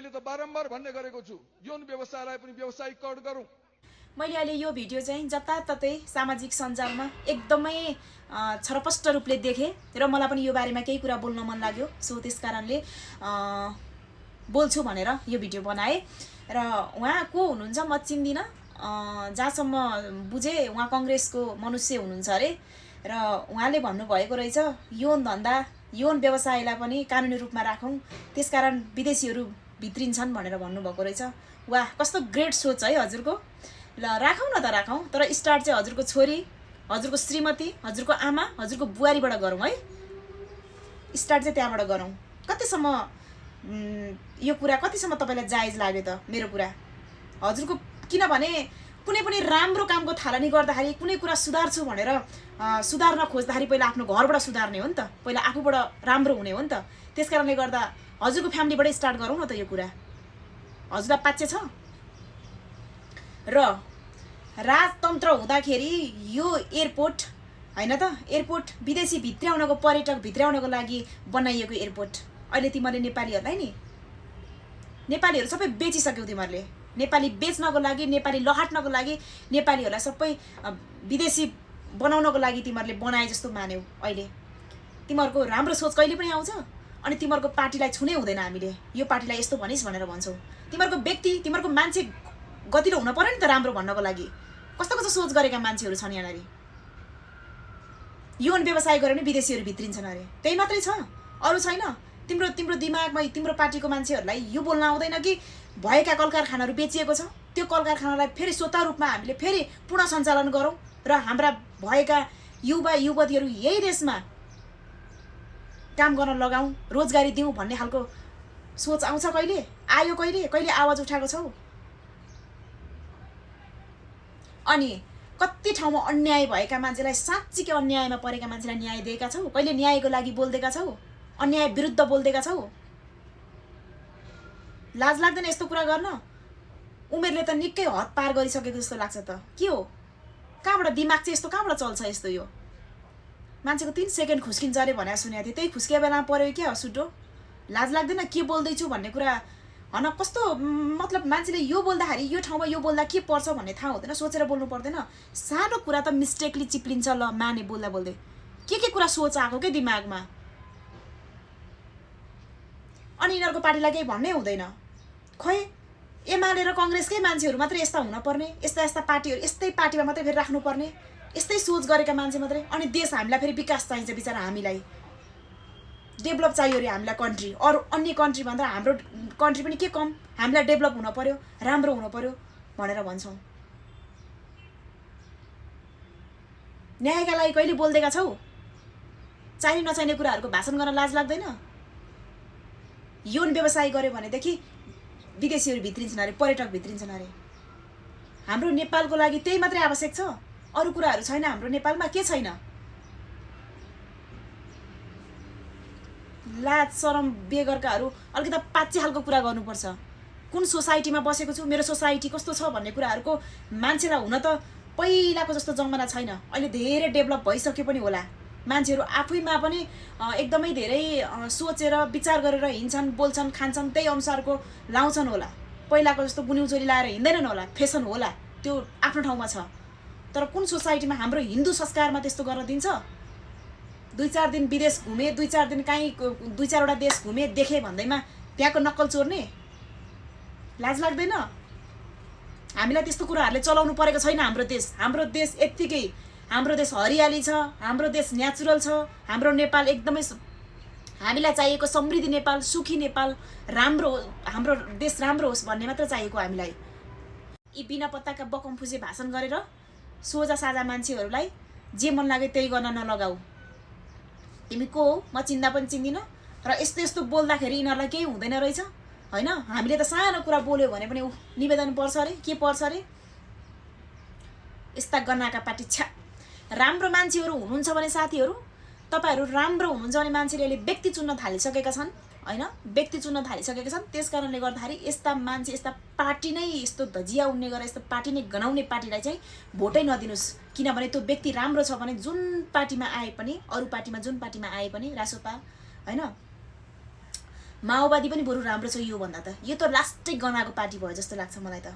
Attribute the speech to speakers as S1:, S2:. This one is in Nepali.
S1: मैले त बारम्बार भन्ने गरेको छु, यौन व्यवसायलाई पनि व्यवसायीकरण गरौँ।
S2: मैले अहिले यो भिडियो चाहिँ जताततै सामाजिक सञ्जालमा एकदमै छरपष्ट रूपले देखेँ र मलाई पनि यो बारेमा केही कुरा बोल्न मन लाग्यो। सो त्यस कारणले बोल्छु भनेर यो भिडियो बनाएँ। र उहाँ को हुनुहुन्छ म चिन्दिनँ, जहाँसम्म बुझेँ उहाँ कङ्ग्रेसको मनुष्य हुनुहुन्छ अरे। र उहाँले भन्नुभएको रहेछ यौन धन्दा यौन व्यवसायलाई पनि कानुनी रूपमा राखौँ, त्यसकारण विदेशीहरू भित्रिन्छन् भनेर भन्नुभएको रहेछ। वाह, कस्तो ग्रेट सोच है हजुरको। ल राखौँ न त राखौँ, तर स्टार्ट चाहिँ हजुरको छोरी, हजुरको श्रीमती, हजुरको आमा, हजुरको बुहारीबाट गरौँ है। स्टार्ट चाहिँ त्यहाँबाट गरौँ। कतिसम्म यो कुरा कतिसम्म तपाईँलाई जायज लाग्यो त मेरो कुरा हजुरको? किनभने कुनै पनि राम्रो कामको थालनी गर्दाखेरि कुनै कुरा सुधार्छु भनेर सुधार्न खोज्दाखेरि पहिला आफ्नो घरबाट सुधार्ने हो नि त, पहिला आफूबाट राम्रो हुने हो नि त। त्यस कारणले गर्दा हजुरको फ्यामिलीबाटै स्टार्ट गरौँ न त यो कुरा। हजुरलाई पाच्य छ? र राजतन्त्र हुँदाखेरि यो एयरपोर्ट होइन त, एयरपोर्ट विदेशी भित्र्याउनको, पर्यटक भित्र्याउनको लागि बनाइएको एयरपोर्ट। अहिले तिमीहरूले नेपालीहरूलाई नि, नेपालीहरू सबै बेचिसक्यौ तिमीहरूले। नेपाली बेच्नको लागि, नेपाली लहाट्नको लागि, नेपालीहरूलाई सबै विदेशी बनाउनको लागि तिमीहरूले बनाए जस्तो मान्यौ। अहिले तिमीहरूको राम्रो सोच कहिले पनि आउँछ अनि तिमीहरूको पार्टीलाई छुनै हुँदैन। हामीले यो पार्टीलाई यस्तो भनिस् भनेर भन्छौँ। तिमीहरूको व्यक्ति, तिमीहरूको मान्छे गतिलो हुन पर्यो नि त राम्रो भन्नको लागि। कस्तो कस्तो सोच गरेका मान्छेहरू छन् यहाँनिर। यौन व्यवसाय गरे पनि विदेशीहरू भित्रिन्छन् अरे, त्यही मात्रै छ, अरू छैन? तिम्रो दिमागमा तिम्रो पार्टीको मान्छेहरूलाई यो बोल्न आउँदैन कि भएका कल कारखानाहरू बेचिएको छ, त्यो कल कारखानालाई फेरि स्वतः रूपमा हामीले फेरि पुनः सञ्चालन गरौँ र हाम्रा भएका युवा युवतीहरू यही देशमा काम गर्न लगाउँ, रोजगारी दिउँ भन्ने खालको सोच आउँछ? कहिले आयो? कहिले आवाज उठाएको छौ? अनि कति ठाउँमा अन्याय भएका मान्छेलाई, साँच्चीकै अन्यायमा परेका मान्छेलाई न्याय दिएका छौ? कहिले न्यायको लागि बोल्देका छौ? अन्याय विरुद्ध बोल्देका छौ? लाज लाग्दैन यस्तो कुरा गर्न? उमेरले त निकै हद पार गरिसकेको जस्तो लाग्छ त। के हो, कहाँबाट दिमाग चाहिँ यस्तो कहाँबाट चल्छ यस्तो? यो मान्छेको 3 सेकेन्ड खुस्किन्छ अरे भनेर सुनेको थिएँ, त्यही खुस्किया बेलामा पऱ्यो क्या सुटो? लाज लाग्दैन के बोल्दैछु भन्ने कुरा? होइन कस्तो मतलब मान्छेले यो बोल्दाखेरि, यो ठाउँमा यो बोल्दा के पर्छ भन्ने थाहा हुँदैन, सोचेर बोल्नु पर्दैन। सानो कुरा त मिस्टेकली चिप्लिन्छ ल माने बोल्दा बोल्दै। के कुरा सोच आएको के दिमागमा? अनि यिनीहरूको पार्टीलाई केही भन्नै हुँदैन। खै एमाले र कङ्ग्रेसकै मान्छेहरू मात्रै यस्ता हुनपर्ने, यस्ता पार्टीहरू यस्तै पार्टीमा मात्रै फेरि राख्नुपर्ने, यस्तै सोच गरेका मान्छे मात्रै। अनि देश हामीलाई फेरि विकास चाहिन्छ, बिचरा हामीलाई डेभलप चाहियो अरे हामीलाई कन्ट्री। अरू अन्य कन्ट्री भन्दा हाम्रो कन्ट्री पनि के कम? हामीलाई डेभलप हुन पर्यो, राम्रो हुन पर्यो भनेर भन्छौँ। न्यायका लागि कहिले बोल्देका छौ? चाहिने नचाहिने कुराहरूको भाषण गर्न लाज लाग्दैन? यौन व्यवसाय गर्यो भनेदेखि विदेशीहरू भित्रिन्छन् अरे, पर्यटक भित्रिन्छन् अरे। हाम्रो नेपालको लागि त्यही मात्रै आवश्यक छ, अरू कुराहरू छैन हाम्रो नेपालमा? के छैन? लाज शरम बेगरकाहरू अलिकति पाच्चे खालको कुरा गर्नुपर्छ। कुन सोसाइटीमा बसेको छु, मेरो सोसाइटी कस्तो छ भन्ने कुराहरूको मान्छेलाई हुन त पहिलाको जस्तो जमाना छैन। अहिले धेरै डेभलप भइसक्यो पनि होला। मान्छेहरू आफैमा पनि एकदमै धेरै सोचेर विचार गरेर हिँड्छन्, बोल्छन्, खान्छन्, त्यही अनुसारको लाउँछन् होला। पहिलाको जस्तो गुन्युचोली लाएर हिँड्दैनन् होला, फेसन होला, त्यो आफ्नो ठाउँमा छ। तर कुन सोसाइटीमा हाम्रो हिन्दू संस्कारमा त्यस्तो गर्न दिन्छ? 2-4 दिन विदेश घुमे, 2-4 दिन कहीँ 2-4वटा देश घुमे, देखेँ भन्दैमा त्यहाँको नक्कल चोर्ने? लाज लाग्दैन? हामीलाई त्यस्तो कुराहरूले चलाउनु परेको छैन हाम्रो देश। हाम्रो देश यत्तिकै, हाम्रो देश हरियाली छ, हाम्रो देश नेचुरल छ, हाम्रो नेपाल एकदमै हामीलाई चाहिएको समृद्धि नेपाल, सुखी नेपाल, राम्रो हाम्रो देश राम्रो होस् भन्ने मात्र चाहिएको हामीलाई। यी बिना पत्ताका बकमफुसे भाषण गरेर सोझा साझा मान्छेहरूलाई जे मन लाग्यो त्यही गर्न नलगाऊ। तिमी को हो? म चिन्दा पनि चिन्दिनँ। र यस्तो यस्तो बोल्दाखेरि यिनीहरूलाई केही हुँदैन रहेछ होइन? हामीले त सानो कुरा बोल्यो भने पनि निवेदन पर्छ अरे, के पर्छ अरे? यस्ता गनाका पार्टी छ्या। राम्रो मान्छेहरू हुनुहुन्छ भने साथीहरू, तपाईँहरू राम्रो हुनुहुन्छ भने मान्छेले अहिले व्यक्ति चुन्न थालिसकेका छन् होइन? व्यक्ति चुन्न थालिसकेका छन्। त्यस कारणले गर्दाखेरि यस्ता मान्छे, यस्ता पार्टी नै यस्तो धजिया उड्ने गरेर यस्तो पार्टी नै गनाउने पार्टीलाई चाहिँ भोटै नदिनुहोस्। किनभने त्यो व्यक्ति राम्रो छ भने जुन पार्टीमा आए पनि, अरू पार्टीमा जुन पार्टीमा आए पनि, रासोपा होइन माओवादी पनि बरु राम्रो छ यो भन्दा त। यो त लास्टै गनाएको पार्टी भयो जस्तो लाग्छ मलाई त।